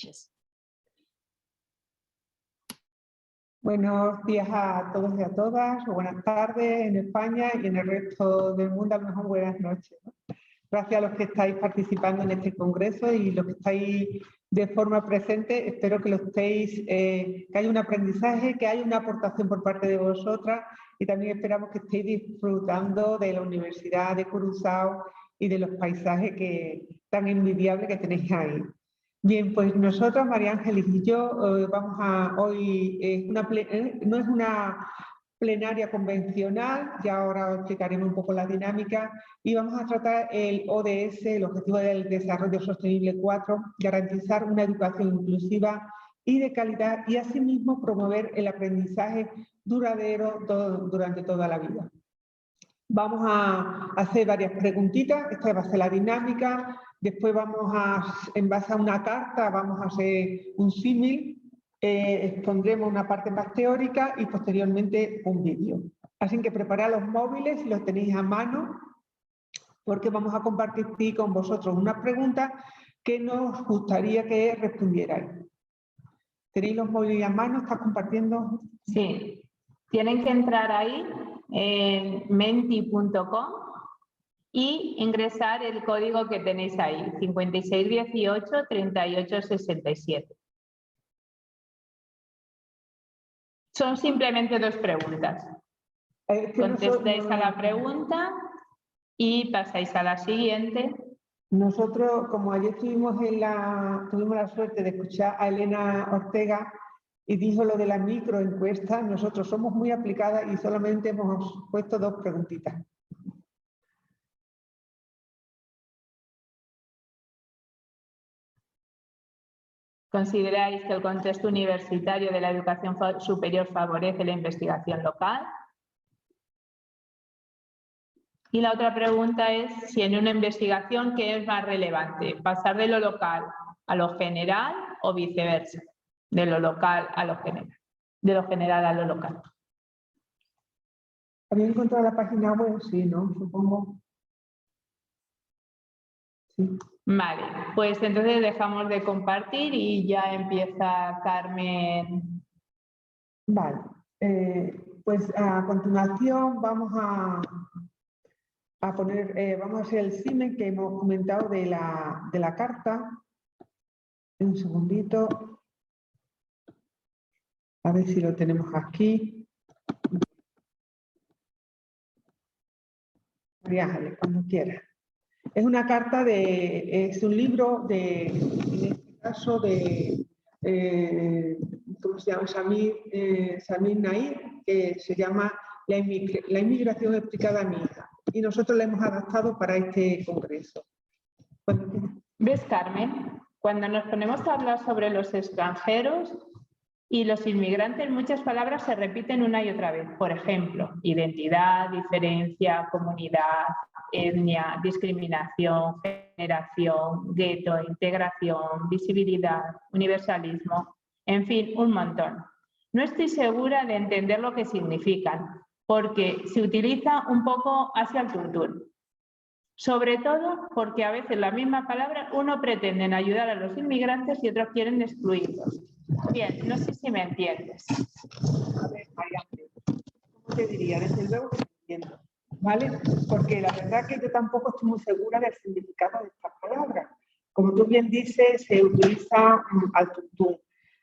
noches. Buenos días a todos y a todas, o buenas tardes en España y en el resto del mundo, a lo mejor buenas noches, ¿no? Gracias a los que estáis participando en este congreso y los que estáis de forma presente. Espero que lo estéis, que haya un aprendizaje, que haya una aportación por parte de vosotras y también esperamos que estéis disfrutando de la Universidad de Curaçao y de los paisajes tan envidiables que tenéis ahí. Bien, pues nosotros, María Ángeles y yo, vamos a hoy, no es una plenaria convencional, ya ahora os explicaremos un poco la dinámica, y vamos a tratar el ODS, el Objetivo del Desarrollo Sostenible 4, garantizar una educación inclusiva y de calidad y asimismo promover el aprendizaje duradero durante toda la vida. Vamos a hacer varias preguntitas, esta va a ser la dinámica, después vamos en base a una carta, vamos a hacer un símil, expondremos una parte más teórica y posteriormente un vídeo. Así que preparad los móviles si los tenéis a mano, porque vamos a compartir con vosotros unas preguntas que nos gustaría que respondierais. ¿Tenéis los móviles a mano? ¿Estás compartiendo? Sí, tienen que entrar ahí en menti.com y ingresar el código que tenéis ahí, 5618 3867. Son simplemente dos preguntas. Contestáis a la pregunta y pasáis a la siguiente. Nosotros, como ayer tuvimos la suerte de escuchar a Elena Ortega y dijo lo de la microencuesta, nosotros somos muy aplicadas y solamente hemos puesto dos preguntitas. ¿Consideráis que el contexto universitario de la educación superior favorece la investigación local? Y la otra pregunta es si en una investigación, ¿qué es más relevante? ¿Pasar de lo local a lo general o viceversa? De lo local a lo general. De lo general a lo local. ¿Habéis encontrado la página web? Sí, ¿no? Supongo. Sí. Vale, pues entonces dejamos de compartir y ya empieza Carmen. Vale, pues a continuación vamos a poner, vamos a hacer el símil que hemos comentado de la carta. Un segundito. A ver si lo tenemos aquí. María Ángeles, cuando quieras. Es una carta es un libro en este caso ¿cómo se llama? Samir Nair, que se llama La inmigración explicada a mi hija. Y nosotros la hemos adaptado para este congreso. ¿Ves, Carmen? Cuando nos ponemos a hablar sobre los extranjeros y los inmigrantes, muchas palabras se repiten una y otra vez. Por ejemplo, identidad, diferencia, comunidad, etnia, discriminación, generación, gueto, integración, visibilidad, universalismo, en fin, un montón. No estoy segura de entender lo que significan, porque se utiliza un poco hacia el tuntún. Sobre todo porque a veces la misma palabra uno pretende ayudar a los inmigrantes y otros quieren excluirlos. Bien, no sé si me entiendes. A ver, María, ¿cómo te diría? Desde luego que entiendo, ¿vale? Porque la verdad que yo tampoco estoy muy segura del significado de estas palabras. Como tú bien dices, se utiliza al tuntún.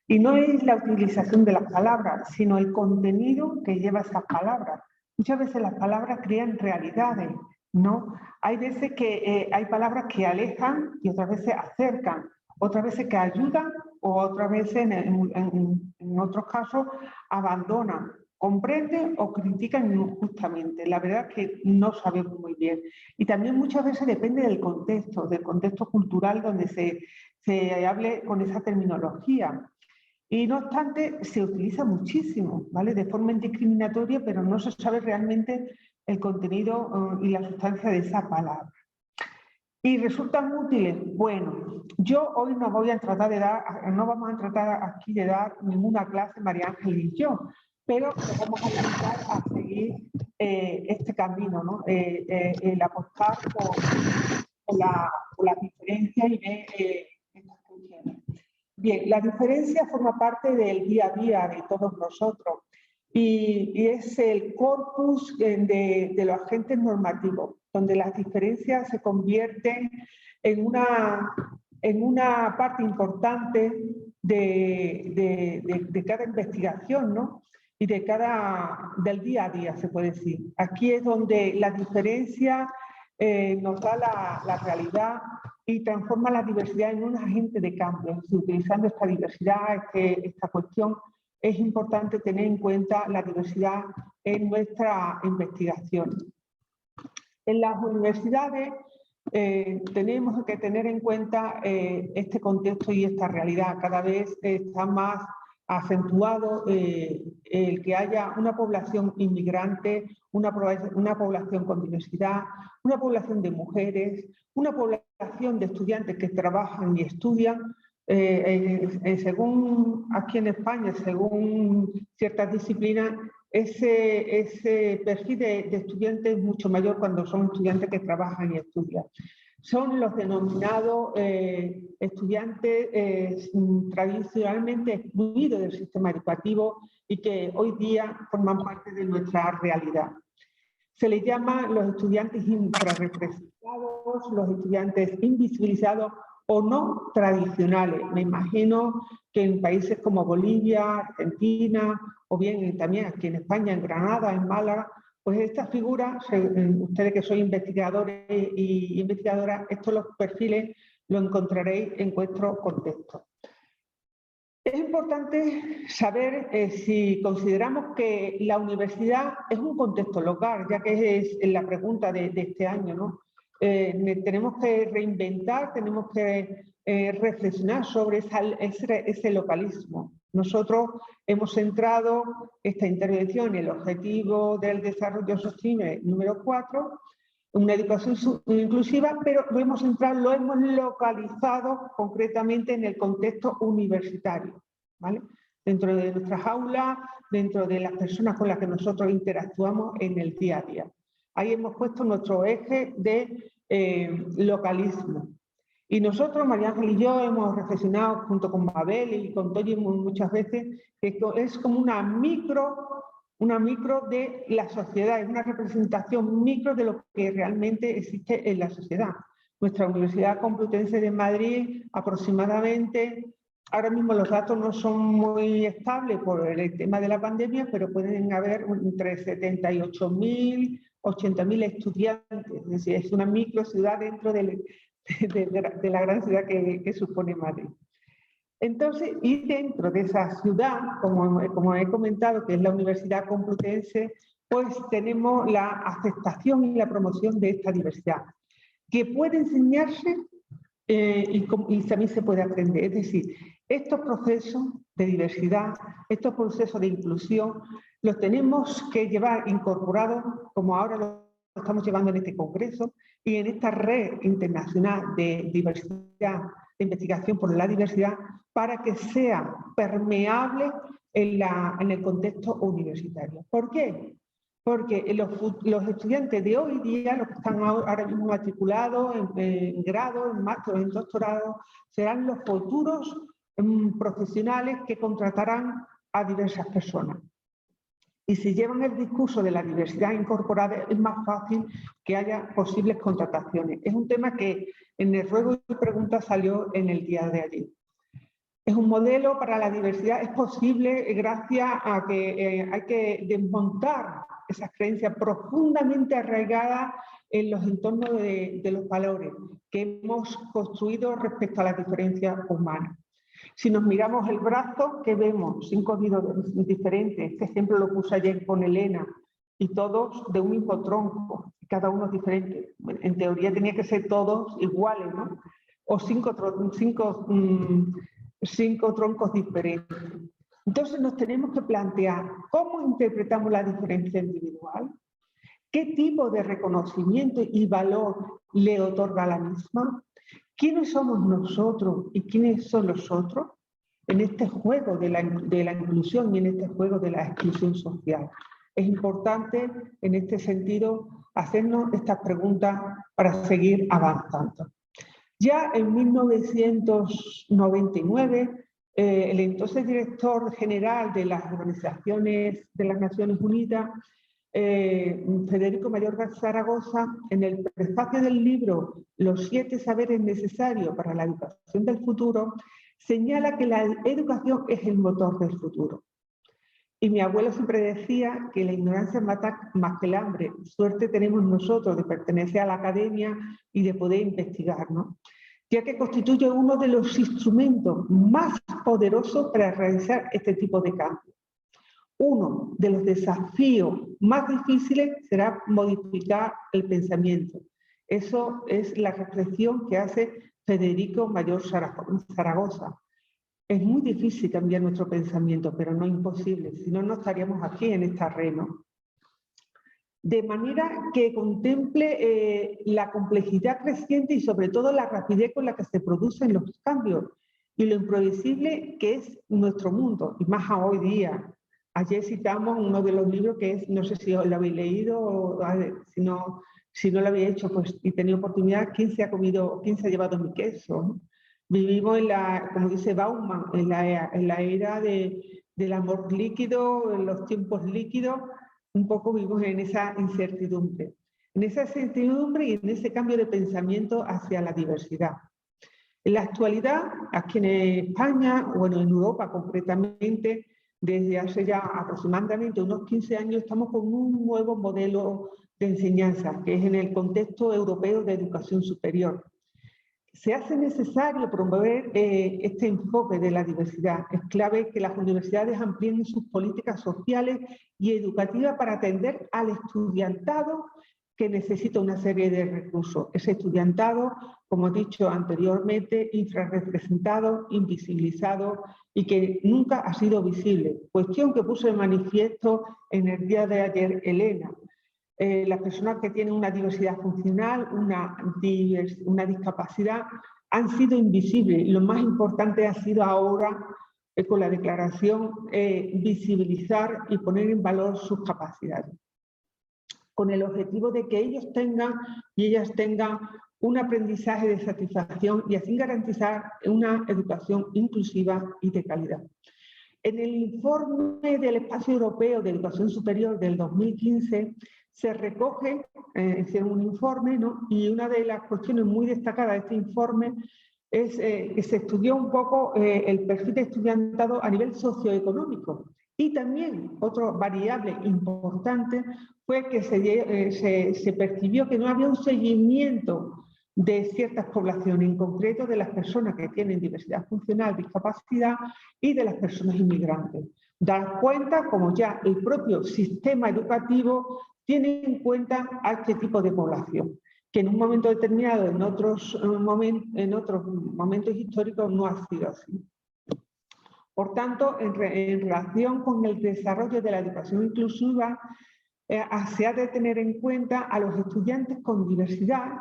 Y no es la utilización de las palabras, sino el contenido que lleva esas palabras. Muchas veces las palabras crean realidades, ¿no? Hay veces que hay palabras que alejan y otras veces acercan, otras veces que ayudan o otras veces, en otros casos, abandonan, comprenden o critican injustamente. La verdad es que no sabemos muy bien. Y también muchas veces depende del contexto cultural donde se hable con esa terminología. Y no obstante, se utiliza muchísimo, ¿vale? De forma indiscriminatoria, pero no se sabe realmente el contenido y la sustancia de esa palabra. ¿Y resultan útiles? Bueno, yo hoy no vamos a tratar aquí de dar ninguna clase, María Ángeles y yo, pero vamos a intentar a seguir este camino, ¿no? El apostar por la diferencia y ver estas funciones. Bien, la diferencia forma parte del día a día de todos nosotros y es el corpus de los agentes normativos, donde las diferencias se convierten en una parte importante de cada investigación, ¿no? Y del día a día, se puede decir. Aquí es donde la diferencia nos da la realidad y transforma la diversidad en un agente de cambio. Si utilizando esta diversidad, esta cuestión, es importante tener en cuenta la diversidad en nuestra investigación. En las universidades tenemos que tener en cuenta este contexto y esta realidad. Cada vez está más acentuado el que haya una población inmigrante, una población con diversidad, una población de mujeres, una población de estudiantes que trabajan y estudian. Según aquí en España, según ciertas disciplinas, ese perfil de estudiantes es mucho mayor cuando son estudiantes que trabajan y estudian. Son los denominados estudiantes tradicionalmente excluidos del sistema educativo y que hoy día forman parte de nuestra realidad. Se les llama los estudiantes infrarrepresentados, los estudiantes invisibilizados o no tradicionales. Me imagino que en países como Bolivia, Argentina o bien también aquí en España, en Granada, en Málaga, pues estas figuras, ustedes que son investigadores y investigadoras, estos los perfiles los encontraréis en vuestro contexto. Es importante saber si consideramos que la universidad es un contexto local, ya que es la pregunta de este año, ¿no? Tenemos que reinventar, tenemos que reflexionar sobre ese localismo. Nosotros hemos centrado esta intervención en el objetivo del desarrollo sostenible número 4, una educación inclusiva, pero lo hemos localizado concretamente en el contexto universitario, ¿vale? Dentro de nuestras aulas, dentro de las personas con las que nosotros interactuamos en el día a día. Ahí hemos puesto nuestro eje de localismo. Y nosotros, María Ángel y yo, hemos reflexionado junto con Mabel y con Toyi muchas veces que es como una micro de la sociedad, es una representación micro de lo que realmente existe en la sociedad. Nuestra Universidad Complutense de Madrid, aproximadamente, ahora mismo los datos no son muy estables por el tema de la pandemia, pero pueden haber entre 78.000, 80.000 estudiantes, es decir, es una microciudad dentro de la gran ciudad que supone Madrid. Entonces, y dentro de esa ciudad, como he comentado, que es la Universidad Complutense, pues tenemos la aceptación y la promoción de esta diversidad, que puede enseñarse y también se puede aprender. Es decir, estos procesos de diversidad, estos procesos de inclusión, los tenemos que llevar incorporados, como ahora lo estamos llevando en este congreso, y en esta red internacional de diversidad, de investigación por la diversidad, para que sea permeable en el contexto universitario. ¿Por qué? Porque los estudiantes de hoy día, los que están ahora mismo matriculados en grado, en máster o en doctorado, serán los futuros profesionales que contratarán a diversas personas. Y si llevan el discurso de la diversidad incorporada, es más fácil que haya posibles contrataciones. Es un tema que en el ruego y pregunta salió en el día de ayer. Es un modelo para la diversidad, es posible gracias a que hay que desmontar esas creencias profundamente arraigadas en los entornos de los valores que hemos construido respecto a las diferencias humanas. Si nos miramos el brazo, ¿qué vemos? 5 dedos diferentes. Este ejemplo lo puse ayer con Elena, y todos de un mismo tronco, cada uno diferente. En teoría tenía que ser todos iguales, ¿no? O 5 troncos diferentes. Entonces nos tenemos que plantear cómo interpretamos la diferencia individual, qué tipo de reconocimiento y valor le otorga a la misma, quiénes somos nosotros y quiénes son los otros en este juego de la inclusión y en este juego de la exclusión social. Es importante en este sentido hacernos estas preguntas para seguir avanzando. Ya en 1999 el entonces director general de las organizaciones de las Naciones Unidas, Federico Mayorga Zaragoza, en el prefacio del libro Los 7 saberes necesarios para la educación del futuro, señala que la educación es el motor del futuro. Y mi abuelo siempre decía que la ignorancia mata más que el hambre. Suerte tenemos nosotros de pertenecer a la academia y de poder investigar, ¿no? Ya que constituye uno de los instrumentos más poderosos para realizar este tipo de cambios. Uno de los desafíos más difíciles será modificar el pensamiento. Eso es la reflexión que hace Federico Mayor Zaragoza. Es muy difícil cambiar nuestro pensamiento, pero no imposible, si no, no estaríamos aquí en esta arena. De manera que contemple la complejidad creciente y sobre todo la rapidez con la que se producen los cambios y lo imprevisible que es nuestro mundo, y más a hoy día. Ayer citamos uno de los libros que es, no sé si lo habéis leído, o si no lo habéis hecho pues, y tenido oportunidad, ¿quién se ha llevado mi queso? ¿No? Vivimos en la, como dice Bauman, en la era del amor líquido, en los tiempos líquidos, un poco vivimos en esa incertidumbre. En esa incertidumbre y en ese cambio de pensamiento hacia la diversidad. En la actualidad, aquí en España, bueno, en Europa concretamente, desde hace ya aproximadamente unos 15 años estamos con un nuevo modelo de enseñanza, que es en el contexto europeo de educación superior. Se hace necesario promover este enfoque de la diversidad. Es clave que las universidades amplíen sus políticas sociales y educativas para atender al estudiantado que necesita una serie de recursos. Ese estudiantado, como he dicho anteriormente, infrarrepresentado, invisibilizado y que nunca ha sido visible. Cuestión que puso de manifiesto en el día de ayer Elena. Las personas que tienen una diversidad funcional, una discapacidad, han sido invisibles. Lo más importante ha sido ahora, con la declaración, visibilizar y poner en valor sus capacidades, con el objetivo de que ellos tengan y ellas tengan un aprendizaje de satisfacción y así garantizar una educación inclusiva y de calidad. En el informe del Espacio Europeo de Educación Superior del 2015 se recoge, hicieron un informe, ¿no? Y una de las cuestiones muy destacadas de este informe es que se estudió un poco el perfil de estudiantado a nivel socioeconómico. Y también otra variable importante fue que se percibió que no había un seguimiento de ciertas poblaciones, en concreto de las personas que tienen diversidad funcional, discapacidad y de las personas inmigrantes. Dar cuenta como ya el propio sistema educativo tiene en cuenta a este tipo de población, que en un momento determinado, en otros momentos históricos no ha sido así. Por tanto, en relación con el desarrollo de la educación inclusiva, se ha de tener en cuenta a los estudiantes con diversidad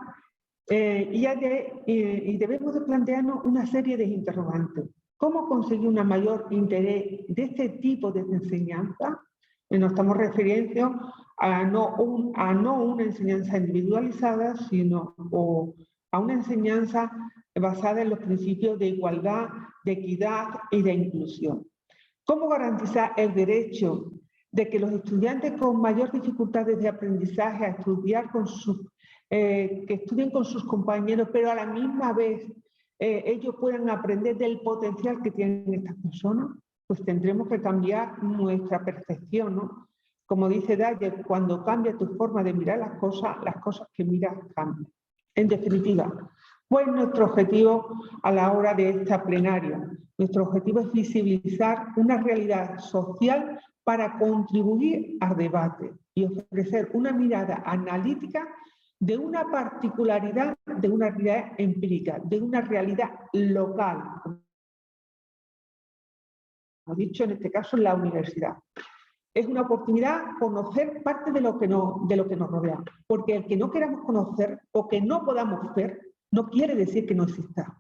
y debemos de plantearnos una serie de interrogantes. ¿Cómo conseguir un mayor interés de este tipo de enseñanza? Nos estamos refiriendo a no una enseñanza individualizada, sino a una enseñanza basada en los principios de igualdad, de equidad y de inclusión. ¿Cómo garantizar el derecho de que los estudiantes con mayor dificultades de aprendizaje a estudiar que estudien con sus compañeros, pero a la misma vez ellos puedan aprender del potencial que tienen estas personas? Pues tendremos que cambiar nuestra percepción, ¿no? Como dice Dyer, cuando cambia tu forma de mirar las cosas que miras cambian. En definitiva, ¿cuál es nuestro objetivo a la hora de esta plenaria? Nuestro objetivo es visibilizar una realidad social para contribuir al debate y ofrecer una mirada analítica de una particularidad, de una realidad empírica, de una realidad local, como he dicho en este caso en la universidad. Es una oportunidad conocer parte de lo que nos rodea, porque el que no queramos conocer o que no podamos ver no quiere decir que no exista.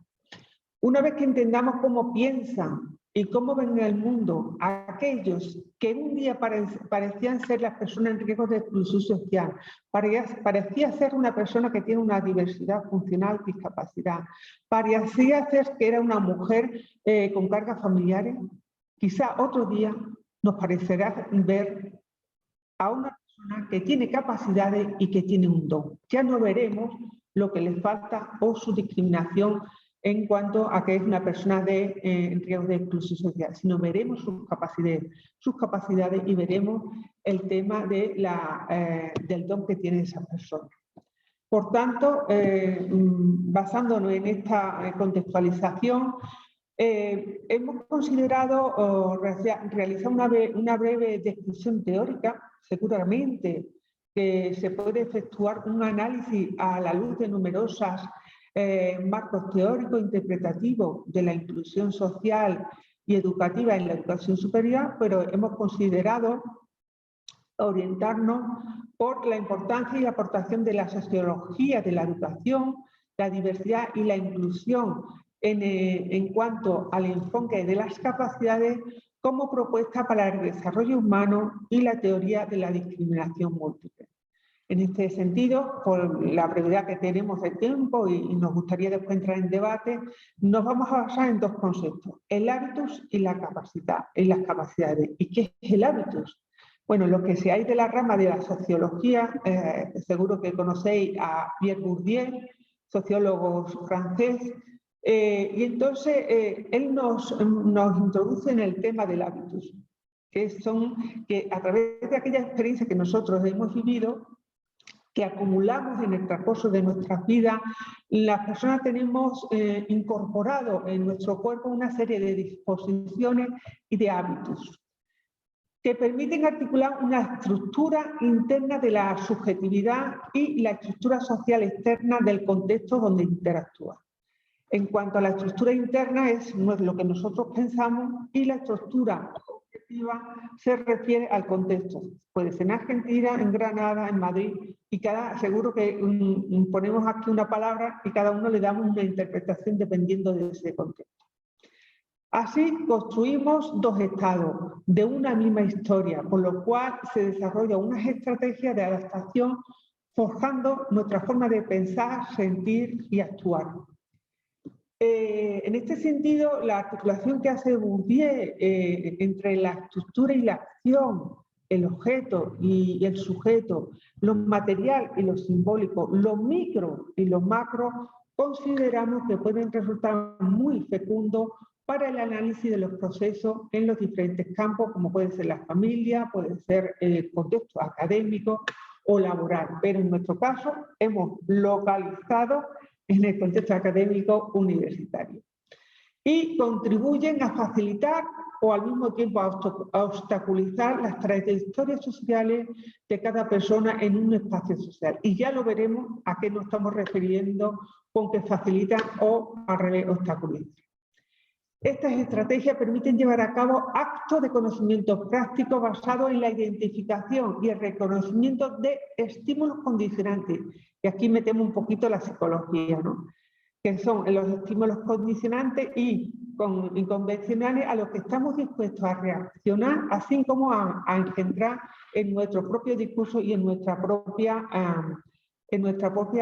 Una vez que entendamos cómo piensan y cómo ven el mundo a aquellos que un día parecían ser las personas en riesgo de exclusión social, parecía ser una persona que tiene una diversidad funcional, discapacidad, parecía ser que era una mujer con cargas familiares, quizá otro día nos parecerá ver a una persona que tiene capacidades y que tiene un don. Ya no veremos lo que le falta o su discriminación en cuanto a que es una persona en riesgo de exclusión social, sino veremos sus capacidades y veremos el tema del don que tiene esa persona. Por tanto, basándonos en esta contextualización, hemos considerado realizar una breve descripción teórica, seguramente que se puede efectuar un análisis a la luz de numerosas marcos teóricos interpretativos de la inclusión social y educativa en la educación superior, pero hemos considerado orientarnos por la importancia y la aportación de la sociología de la educación, la diversidad y la inclusión en cuanto al enfoque de las capacidades como propuesta para el desarrollo humano y la teoría de la discriminación múltiple. En este sentido, por la brevedad que tenemos de tiempo y nos gustaría después entrar en debate, nos vamos a basar en dos conceptos, el hábitus y la capacidad, y las capacidades. ¿Y qué es el hábitus? Bueno, lo que seáis de la rama de la sociología, seguro que conocéis a Pierre Bourdieu, sociólogo francés, y entonces él nos introduce en el tema del hábitus, que a través de aquella experiencia que nosotros hemos vivido, que acumulamos en el transcurso de nuestras vidas, las personas tenemos incorporado en nuestro cuerpo una serie de disposiciones y de hábitos que permiten articular una estructura interna de la subjetividad y la estructura social externa del contexto donde interactúa. En cuanto a la estructura interna es lo que nosotros pensamos y la estructura objetiva se refiere al contexto. Puede ser en Argentina, en Granada, en Madrid, y seguro que ponemos aquí una palabra y cada uno le damos una interpretación dependiendo de ese contexto. Así construimos dos estados de una misma historia, por lo cual se desarrolla unas estrategias de adaptación forjando nuestra forma de pensar, sentir y actuar. En este sentido, la articulación que hace Bourdieu entre la estructura y la acción, el objeto y el sujeto, lo material y lo simbólico, lo micro y lo macro, consideramos que pueden resultar muy fecundos para el análisis de los procesos en los diferentes campos, como puede ser la familia, puede ser el contexto académico o laboral. Pero en nuestro caso hemos localizado en el contexto académico universitario. Y contribuyen a facilitar o al mismo tiempo a obstaculizar las trayectorias sociales de cada persona en un espacio social. Y ya lo veremos a qué nos estamos refiriendo con que facilitan o al revés obstaculizan. Estas estrategias permiten llevar a cabo actos de conocimiento práctico basados en la identificación y el reconocimiento de estímulos condicionantes. Y aquí metemos un poquito la psicología, ¿no? Que son los estímulos condicionantes y inconvencionales a los que estamos dispuestos a reaccionar, así como a engendrar en nuestro propio discurso y en nuestra propia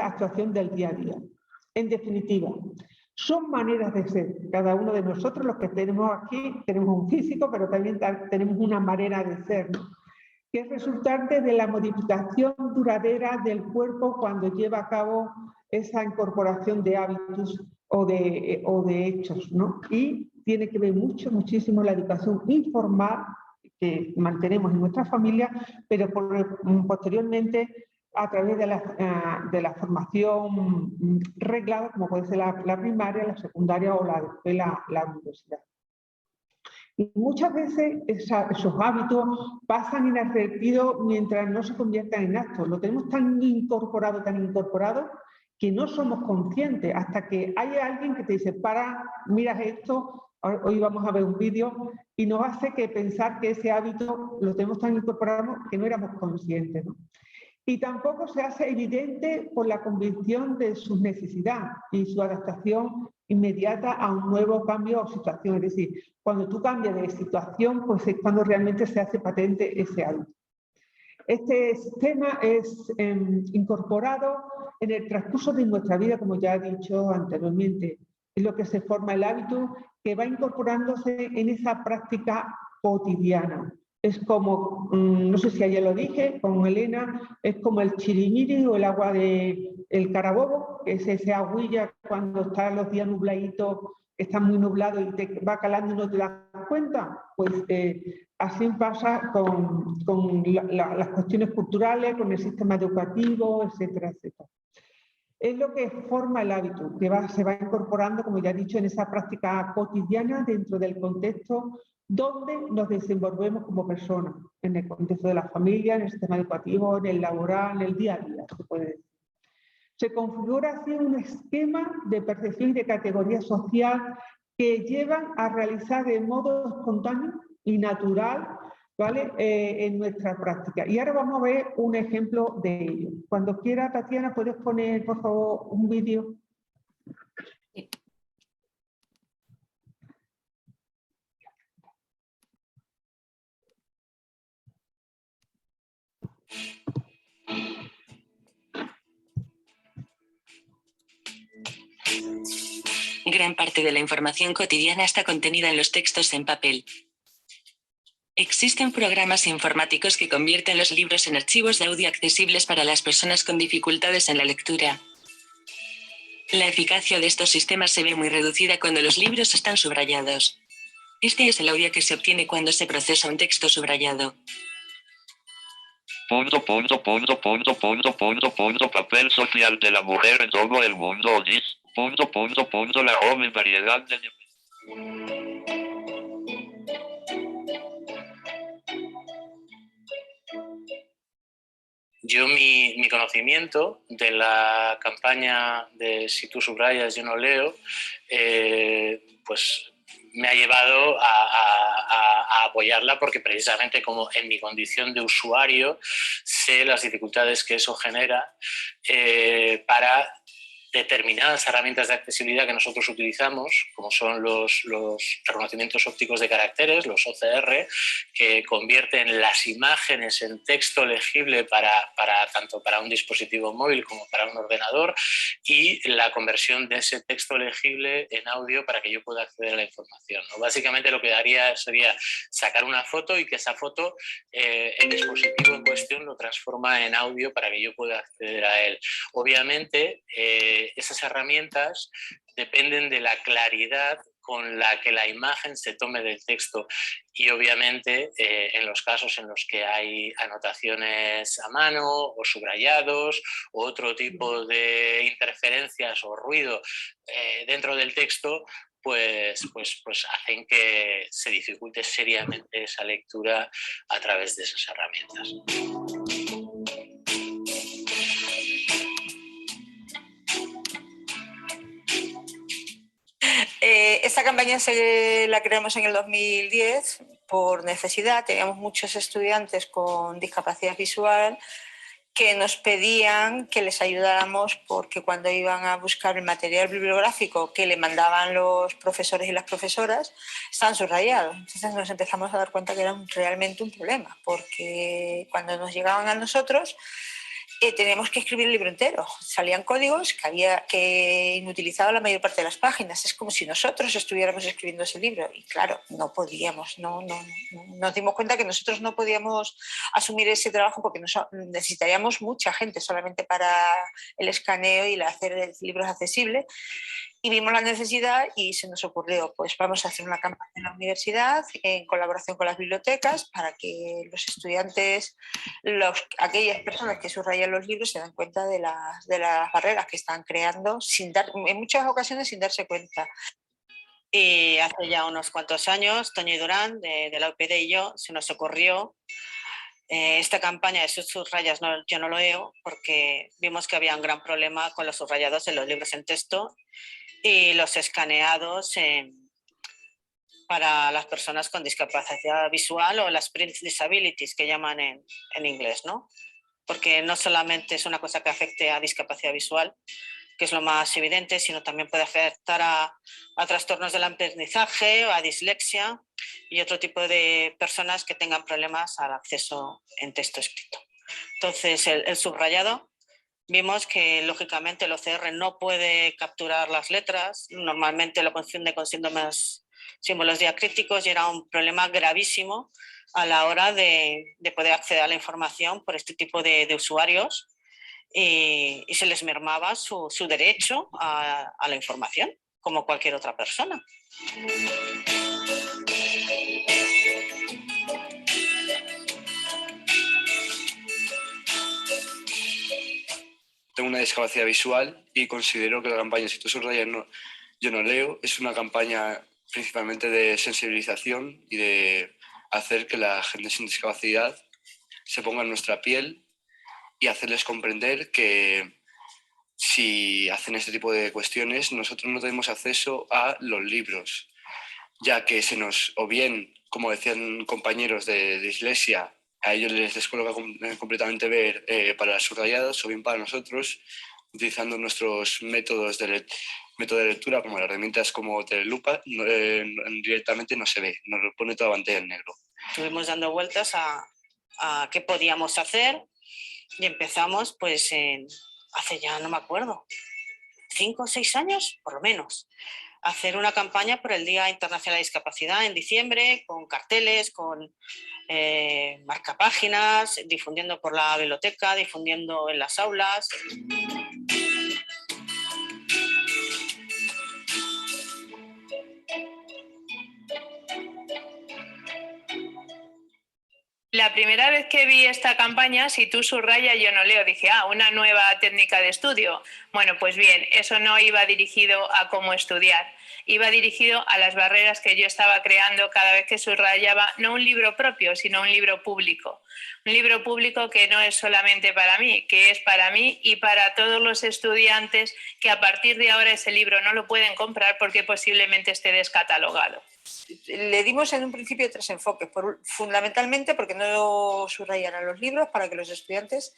actuación del día a día. En definitiva, son maneras de ser. Cada uno de nosotros, los que tenemos aquí, tenemos un físico, pero también tenemos una manera de ser, ¿no? Que es resultante de la modificación duradera del cuerpo cuando lleva a cabo esa incorporación de hábitos o de hechos, ¿no? Y tiene que ver muchísimo la educación informal que mantenemos en nuestra familia, pero posteriormente a través de la formación reglada, como puede ser la primaria, la secundaria o la universidad. Y muchas veces esos hábitos pasan inadvertidos mientras no se conviertan en actos. Lo tenemos tan incorporado, que no somos conscientes hasta que hay alguien que te dice, para, mira esto, hoy vamos a ver un vídeo, y nos hace pensar que ese hábito lo tenemos tan incorporado que no éramos conscientes, ¿no? Y tampoco se hace evidente por la convicción de su necesidad y su adaptación inmediata a un nuevo cambio o situación. Es decir, cuando tú cambias de situación, pues es cuando realmente se hace patente ese hábito. Este sistema es incorporado en el transcurso de nuestra vida, como ya he dicho anteriormente. Es lo que se forma el hábito que va incorporándose en esa práctica cotidiana. Es como, no sé si ayer lo dije con Elena, es como el chirimiri o el agua del Carabobo, que es esa agüilla cuando están los días nubladitos, está muy nublado y te va calando y no te das cuenta. Pues así pasa con las cuestiones culturales, con el sistema educativo, etcétera, etcétera. Es lo que forma el hábito, que se va incorporando, como ya he dicho, en esa práctica cotidiana dentro del contexto donde nos desenvolvemos como personas, en el contexto de la familia, en el sistema educativo, en el laboral, en el día a día, se puede decir. Se configura así un esquema de percepción y de categoría social que llevan a realizar de modo espontáneo y natural, ¿vale? En nuestra práctica. Y ahora vamos a ver un ejemplo de ello. Cuando quiera, Tatiana, ¿puedes poner, por favor, un vídeo? Gran parte de la información cotidiana está contenida en los textos en papel. Existen programas informáticos que convierten los libros en archivos de audio accesibles para las personas con dificultades en la lectura. La eficacia de estos sistemas se ve muy reducida cuando los libros están subrayados. Este es el audio que se obtiene cuando se procesa un texto subrayado. Papel social de la mujer en todo el mundo. La joven variedad de... Yo mi conocimiento de la campaña de Si tú subrayas, yo no leo, pues me ha llevado a apoyarla porque precisamente como en mi condición de usuario sé las dificultades que eso genera para determinadas herramientas de accesibilidad que nosotros utilizamos, como son los reconocimientos ópticos de caracteres, los OCR, que convierten las imágenes en texto legible tanto para un dispositivo móvil como para un ordenador, y la conversión de ese texto legible en audio para que yo pueda acceder a la información, ¿no? Básicamente lo que haría sería sacar una foto y que esa foto, el dispositivo en cuestión lo transforma en audio para que yo pueda acceder a él. Obviamente, esas herramientas dependen de la claridad con la que la imagen se tome del texto y obviamente en los casos en los que hay anotaciones a mano o subrayados o otro tipo de interferencias o ruido dentro del texto, pues hacen que se dificulte seriamente esa lectura a través de esas herramientas. Esta campaña la creamos en el 2010 por necesidad. Teníamos muchos estudiantes con discapacidad visual que nos pedían que les ayudáramos porque cuando iban a buscar el material bibliográfico que le mandaban los profesores y las profesoras, estaban subrayados. Entonces nos empezamos a dar cuenta que era realmente un problema, porque cuando nos llegaban a nosotros teníamos que escribir el libro entero. Salían códigos que inutilizaban la mayor parte de las páginas. Es como si nosotros estuviéramos escribiendo ese libro. Y claro, no podíamos, nos dimos cuenta que nosotros no podíamos asumir ese trabajo porque necesitaríamos mucha gente solamente para el escaneo y hacer libros accesibles. Y vimos la necesidad y se nos ocurrió, pues vamos a hacer una campaña en la universidad en colaboración con las bibliotecas para que los estudiantes, aquellas personas que subrayan los libros se dan cuenta de las barreras que están creando en muchas ocasiones sin darse cuenta. Y hace ya unos cuantos años, Toño y Durán, de la UPD y yo, se nos ocurrió esta campaña de subrayas yo no lo leo, porque vimos que había un gran problema con los subrayados en los libros en texto y los escaneados para las personas con discapacidad visual o las print disabilities que llaman en inglés, ¿no? Porque no solamente es una cosa que afecte a discapacidad visual, que es lo más evidente, sino también puede afectar a trastornos del aprendizaje, a dislexia y otro tipo de personas que tengan problemas al acceso en texto escrito. Entonces, el subrayado, vimos que lógicamente el OCR no puede capturar las letras, normalmente lo confunde con símbolos diacríticos y era un problema gravísimo a la hora de poder acceder a la información por este tipo de usuarios y se les mermaba su derecho a la información, como cualquier otra persona. Tengo una discapacidad visual y considero que la campaña Si tú subrayas yo no leo es una campaña principalmente de sensibilización y de hacer que la gente sin discapacidad se ponga en nuestra piel y hacerles comprender que si hacen este tipo de cuestiones nosotros no tenemos acceso a los libros, ya que se nos, o bien, como decían compañeros de dislexia, a ellos les descoloca completamente ver para subrayados, o bien para nosotros, utilizando nuestros métodos de lectura, como las herramientas como Telelupa, directamente no se ve, nos lo pone toda pantalla en negro. Estuvimos dando vueltas a qué podíamos hacer y empezamos pues hace ya, no me acuerdo, 5 o 6 años, por lo menos, a hacer una campaña por el Día Internacional de la Discapacidad en diciembre, con carteles, con marcapáginas, difundiendo por la biblioteca, difundiendo en las aulas. La primera vez que vi esta campaña, Si tú subrayas yo no leo, dije, una nueva técnica de estudio. Bueno, pues bien, eso no iba dirigido a cómo estudiar, iba dirigido a las barreras que yo estaba creando cada vez que subrayaba, no un libro propio, sino un libro público. Un libro público que no es solamente para mí, que es para mí y para todos los estudiantes que a partir de ahora ese libro no lo pueden comprar porque posiblemente esté descatalogado. Le dimos en un principio 3 enfoques, fundamentalmente porque no subrayaran los libros para que los estudiantes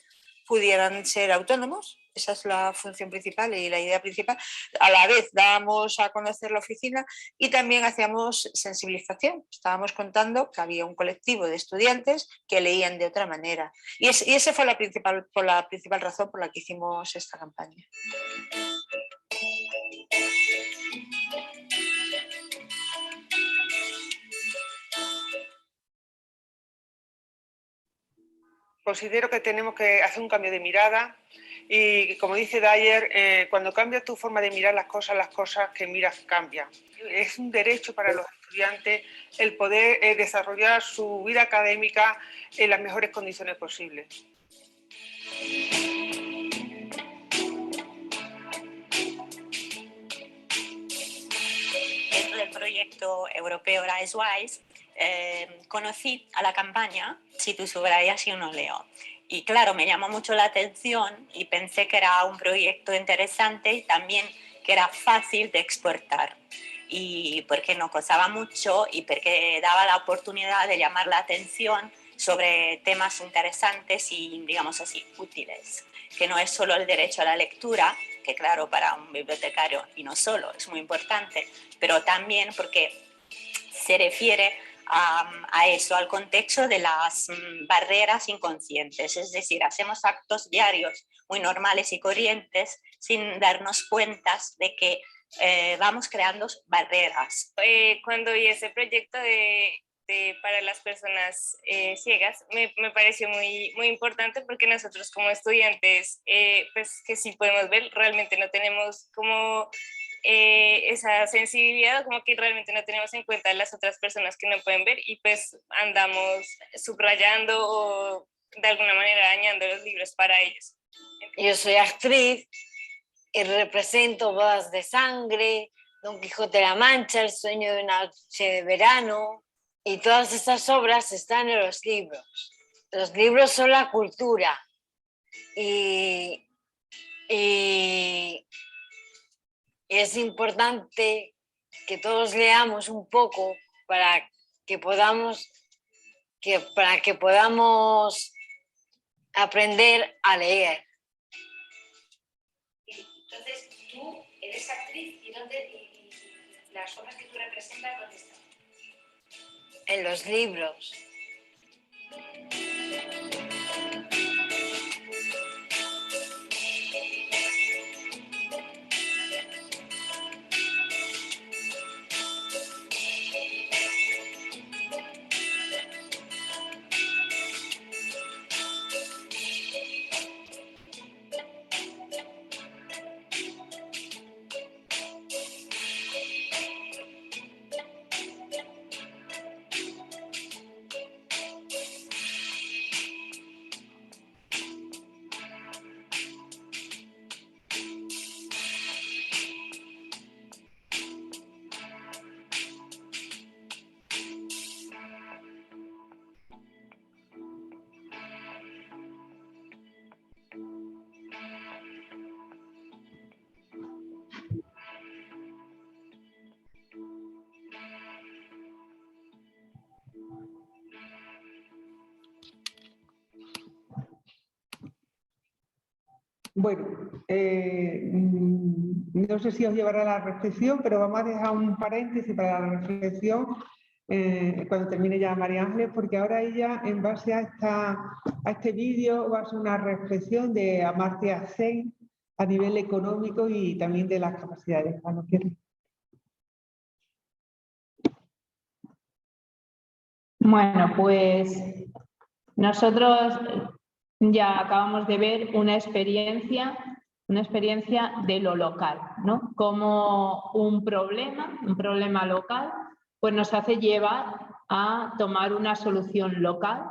pudieran ser autónomos, esa es la función principal y la idea principal. A la vez dábamos a conocer la oficina y también hacíamos sensibilización, estábamos contando que había un colectivo de estudiantes que leían de otra manera y esa fue la principal razón por la que hicimos esta campaña. Considero que tenemos que hacer un cambio de mirada y, como dice Dyer, cuando cambias tu forma de mirar las cosas que miras cambian. Es un derecho para los estudiantes el poder desarrollar su vida académica en las mejores condiciones posibles. Dentro del proyecto europeo RiseWise, conocí a la campaña Si tú subrayas yo no leo. Y claro, me llamó mucho la atención y pensé que era un proyecto interesante y también que era fácil de exportar. Y porque no costaba mucho y porque daba la oportunidad de llamar la atención sobre temas interesantes y, digamos así, útiles. Que no es solo el derecho a la lectura, que claro, para un bibliotecario y no solo, es muy importante, pero también porque se refiere a eso, al contexto de las barreras inconscientes, es decir, hacemos actos diarios muy normales y corrientes sin darnos cuenta de que vamos creando barreras. Cuando vi ese proyecto para las personas ciegas, me pareció muy importante porque nosotros como estudiantes, pues que sí podemos ver, realmente no tenemos como esa sensibilidad, como que realmente no tenemos en cuenta las otras personas que no pueden ver y pues andamos subrayando o de alguna manera dañando los libros para ellos. Yo soy actriz y represento Bodas de Sangre, Don Quijote de la Mancha, El sueño de una noche de verano, y todas estas obras están en los libros. Los libros son la cultura y es importante que todos leamos un poco para que podamos aprender a leer. Entonces, tú eres actriz y las obras que tú representas, ¿dónde están? En los libros. Bueno, no sé si os llevará a la reflexión, pero vamos a dejar un paréntesis para la reflexión cuando termine ya María Ángeles, porque ahora ella, en base a este vídeo, va a hacer una reflexión de Amartya Sen a nivel económico y también de las capacidades. Bueno, pues nosotros ya acabamos de ver una experiencia de lo local, ¿no? Como un problema local, pues nos hace llevar a tomar una solución local.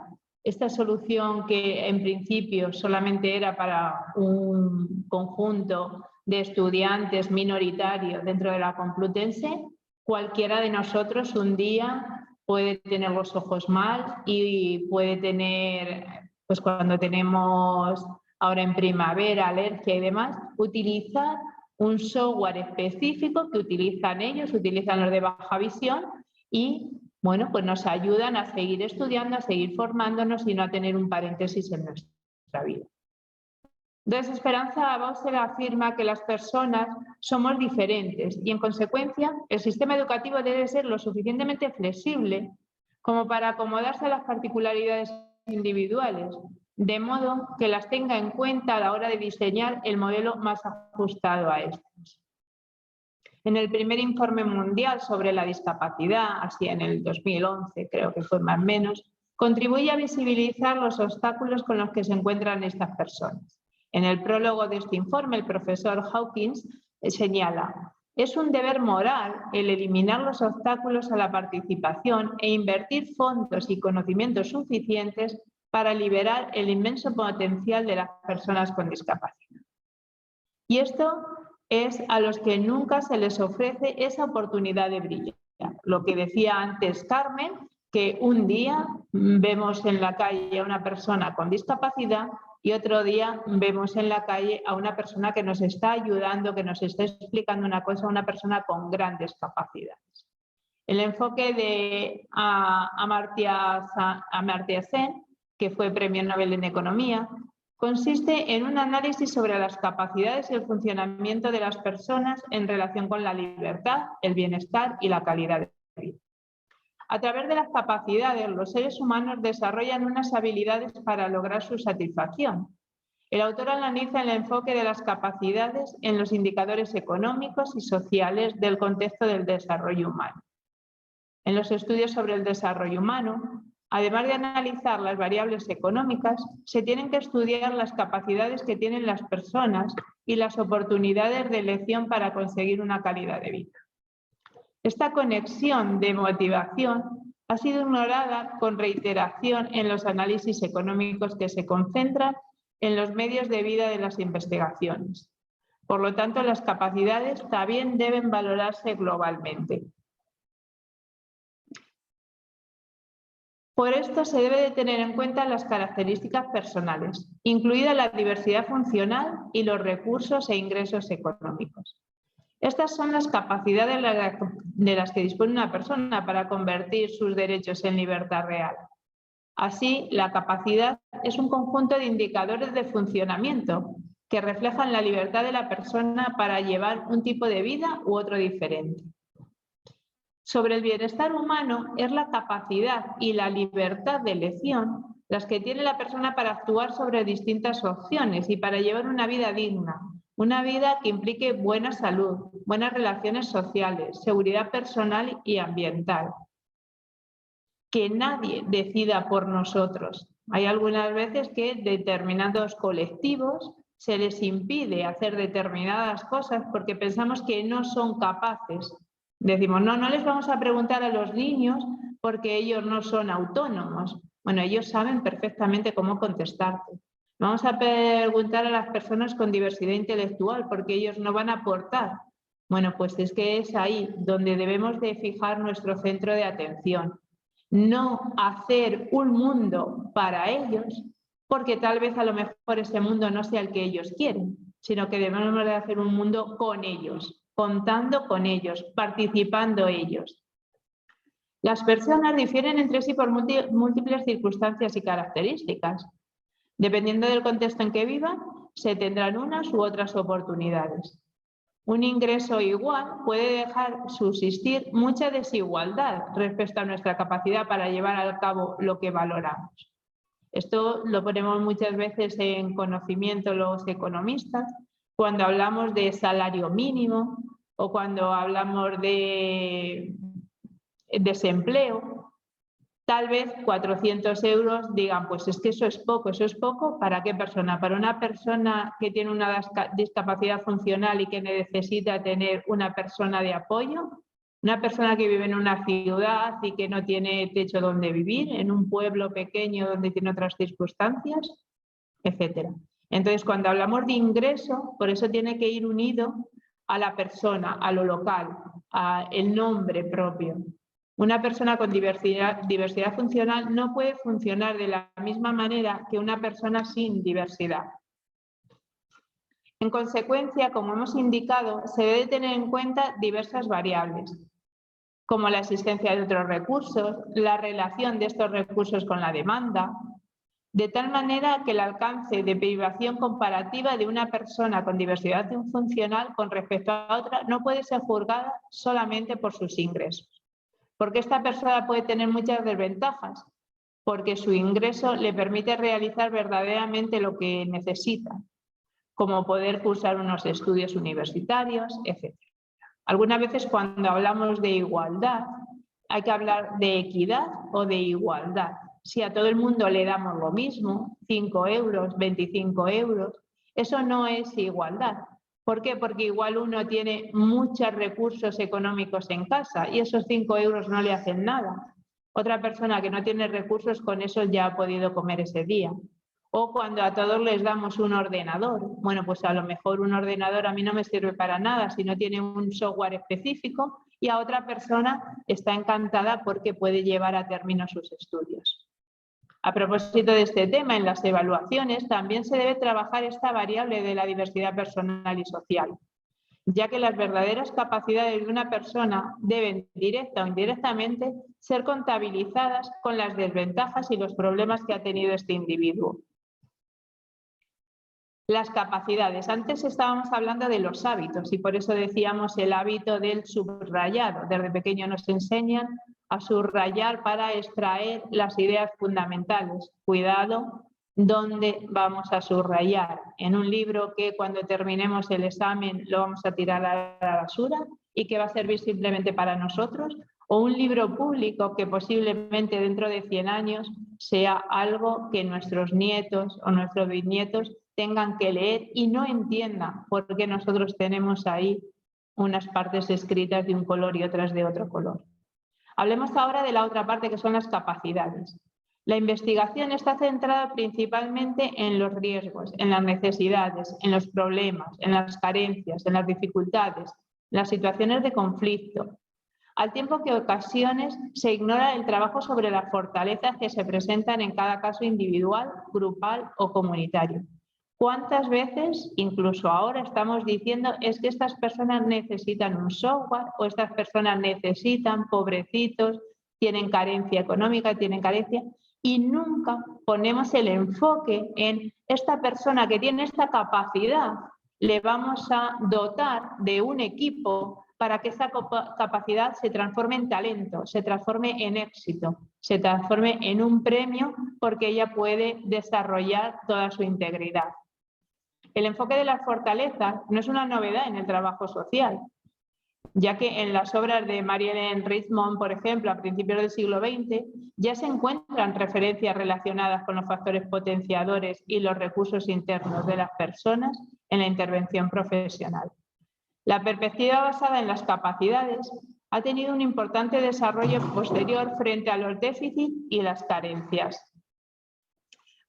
Esta solución, que en principio solamente era para un conjunto de estudiantes minoritarios dentro de la Complutense, cualquiera de nosotros un día puede tener los ojos mal y puede tener, pues cuando tenemos ahora en primavera, alergia y demás, utilizar un software específico que utilizan ellos, utilizan los de baja visión y, bueno, pues nos ayudan a seguir estudiando, a seguir formándonos y no a tener un paréntesis en nuestra vida. Entonces, Esperanza Bauser afirma que las personas somos diferentes y, en consecuencia, el sistema educativo debe ser lo suficientemente flexible como para acomodarse a las particularidades individuales, de modo que las tenga en cuenta a la hora de diseñar el modelo más ajustado a estas. En el primer informe mundial sobre la discapacidad, así en el 2011, creo que fue más o menos, contribuye a visibilizar los obstáculos con los que se encuentran estas personas. En el prólogo de este informe, el profesor Hawkins señala: es un deber moral el eliminar los obstáculos a la participación e invertir fondos y conocimientos suficientes para liberar el inmenso potencial de las personas con discapacidad. Y esto es a los que nunca se les ofrece esa oportunidad de brillar. Lo que decía antes Carmen, que un día vemos en la calle a una persona con discapacidad y otro día vemos en la calle a una persona que nos está ayudando, que nos está explicando una cosa, una persona con grandes capacidades. El enfoque de Amartya Sen, que fue Premio Nobel en Economía, consiste en un análisis sobre las capacidades y el funcionamiento de las personas en relación con la libertad, el bienestar y la calidad de vida. A través de las capacidades, los seres humanos desarrollan unas habilidades para lograr su satisfacción. El autor analiza el enfoque de las capacidades en los indicadores económicos y sociales del contexto del desarrollo humano. En los estudios sobre el desarrollo humano, además de analizar las variables económicas, se tienen que estudiar las capacidades que tienen las personas y las oportunidades de elección para conseguir una calidad de vida. Esta conexión de motivación ha sido ignorada con reiteración en los análisis económicos que se concentran en los medios de vida de las investigaciones. Por lo tanto, las capacidades también deben valorarse globalmente. Por esto se debe de tener en cuenta las características personales, incluida la diversidad funcional y los recursos e ingresos económicos. Estas son las capacidades de las que dispone una persona para convertir sus derechos en libertad real. Así, la capacidad es un conjunto de indicadores de funcionamiento que reflejan la libertad de la persona para llevar un tipo de vida u otro diferente. Sobre el bienestar humano es la capacidad y la libertad de elección las que tiene la persona para actuar sobre distintas opciones y para llevar una vida digna, una vida que implique buena salud, buenas relaciones sociales, seguridad personal y ambiental. Que nadie decida por nosotros. Hay algunas veces que determinados colectivos se les impide hacer determinadas cosas porque pensamos que no son capaces. Decimos, no les vamos a preguntar a los niños porque ellos no son autónomos. Bueno, ellos saben perfectamente cómo contestarte. Vamos a preguntar a las personas con diversidad intelectual porque ellos no van a aportar. Bueno, pues es que es ahí donde debemos de fijar nuestro centro de atención. No hacer un mundo para ellos, porque tal vez a lo mejor ese mundo no sea el que ellos quieren, sino que debemos de hacer un mundo con ellos, contando con ellos, participando ellos. Las personas difieren entre sí por múltiples circunstancias y características. Dependiendo del contexto en que vivan, se tendrán unas u otras oportunidades. Un ingreso igual puede dejar subsistir mucha desigualdad respecto a nuestra capacidad para llevar a cabo lo que valoramos. Esto lo ponemos muchas veces en conocimiento los economistas cuando hablamos de salario mínimo o cuando hablamos de desempleo. Tal vez 400 euros digan, pues es que eso es poco, ¿para qué persona? Para una persona que tiene una discapacidad funcional y que necesita tener una persona de apoyo, una persona que vive en una ciudad y que no tiene techo donde vivir, en un pueblo pequeño donde tiene otras circunstancias, etc. Entonces, cuando hablamos de ingreso, por eso tiene que ir unido a la persona, a lo local, al nombre propio. Una persona con diversidad funcional no puede funcionar de la misma manera que una persona sin diversidad. En consecuencia, como hemos indicado, se debe tener en cuenta diversas variables, como la existencia de otros recursos, la relación de estos recursos con la demanda, de tal manera que el alcance de privación comparativa de una persona con diversidad funcional con respecto a otra no puede ser juzgada solamente por sus ingresos. Porque esta persona puede tener muchas desventajas, porque su ingreso le permite realizar verdaderamente lo que necesita, como poder cursar unos estudios universitarios, etc. Algunas veces cuando hablamos de igualdad, hay que hablar de equidad o de igualdad. Si a todo el mundo le damos lo mismo, 5 euros, 25 euros, eso no es igualdad. ¿Por qué? Porque igual uno tiene muchos recursos económicos en casa y esos 5 euros no le hacen nada. Otra persona que no tiene recursos con eso ya ha podido comer ese día. O cuando a todos les damos un ordenador. Bueno, pues a lo mejor un ordenador a mí no me sirve para nada si no tiene un software específico y a otra persona está encantada porque puede llevar a término sus estudios. A propósito de este tema, en las evaluaciones también se debe trabajar esta variable de la diversidad personal y social, ya que las verdaderas capacidades de una persona deben, directa o indirectamente, ser contabilizadas con las desventajas y los problemas que ha tenido este individuo. Las capacidades. Antes estábamos hablando de los hábitos y por eso decíamos el hábito del subrayado. Desde pequeño nos enseñan a subrayar para extraer las ideas fundamentales. Cuidado, ¿dónde vamos a subrayar? ¿En un libro que cuando terminemos el examen lo vamos a tirar a la basura y que va a servir simplemente para nosotros? ¿O un libro público que posiblemente dentro de 100 años sea algo que nuestros nietos o nuestros bisnietos tengan que leer y no entiendan por qué nosotros tenemos ahí unas partes escritas de un color y otras de otro color? Hablemos ahora de la otra parte, que son las capacidades. La investigación está centrada principalmente en los riesgos, en las necesidades, en los problemas, en las carencias, en las dificultades, en las situaciones de conflicto, al tiempo que en ocasiones se ignora el trabajo sobre las fortalezas que se presentan en cada caso individual, grupal o comunitario. ¿Cuántas veces, incluso ahora, estamos diciendo es que estas personas necesitan un software o estas personas necesitan, pobrecitos, tienen carencia económica, tienen carencia? y nunca ponemos el enfoque en esta persona que tiene esta capacidad. Le vamos a dotar de un equipo para que esa capacidad se transforme en talento, se transforme en éxito, se transforme en un premio porque ella puede desarrollar toda su integridad. El enfoque de las fortalezas no es una novedad en el trabajo social, ya que en las obras de Marie-Hélène Richmond, por ejemplo, a principios del siglo XX, ya se encuentran referencias relacionadas con los factores potenciadores y los recursos internos de las personas en la intervención profesional. La perspectiva basada en las capacidades ha tenido un importante desarrollo posterior frente a los déficits y las carencias.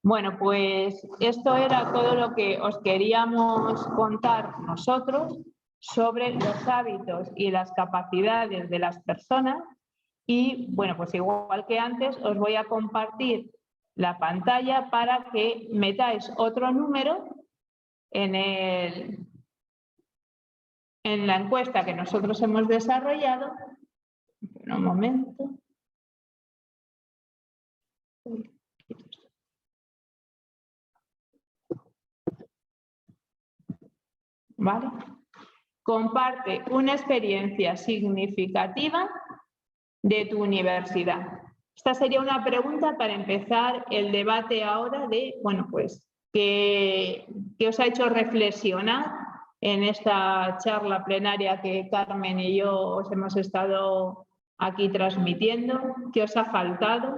Bueno, pues esto era todo lo que os queríamos contar nosotros sobre los hábitos y las capacidades de las personas y, bueno, pues igual que antes os voy a compartir la pantalla para que metáis otro número en la encuesta que nosotros hemos desarrollado. Un momento. ¿Vale? Comparte una experiencia significativa de tu universidad. Esta sería una pregunta para empezar el debate ahora de, bueno, pues, ¿qué os ha hecho reflexionar en esta charla plenaria que Carmen y yo os hemos estado aquí transmitiendo? ¿Qué os ha faltado?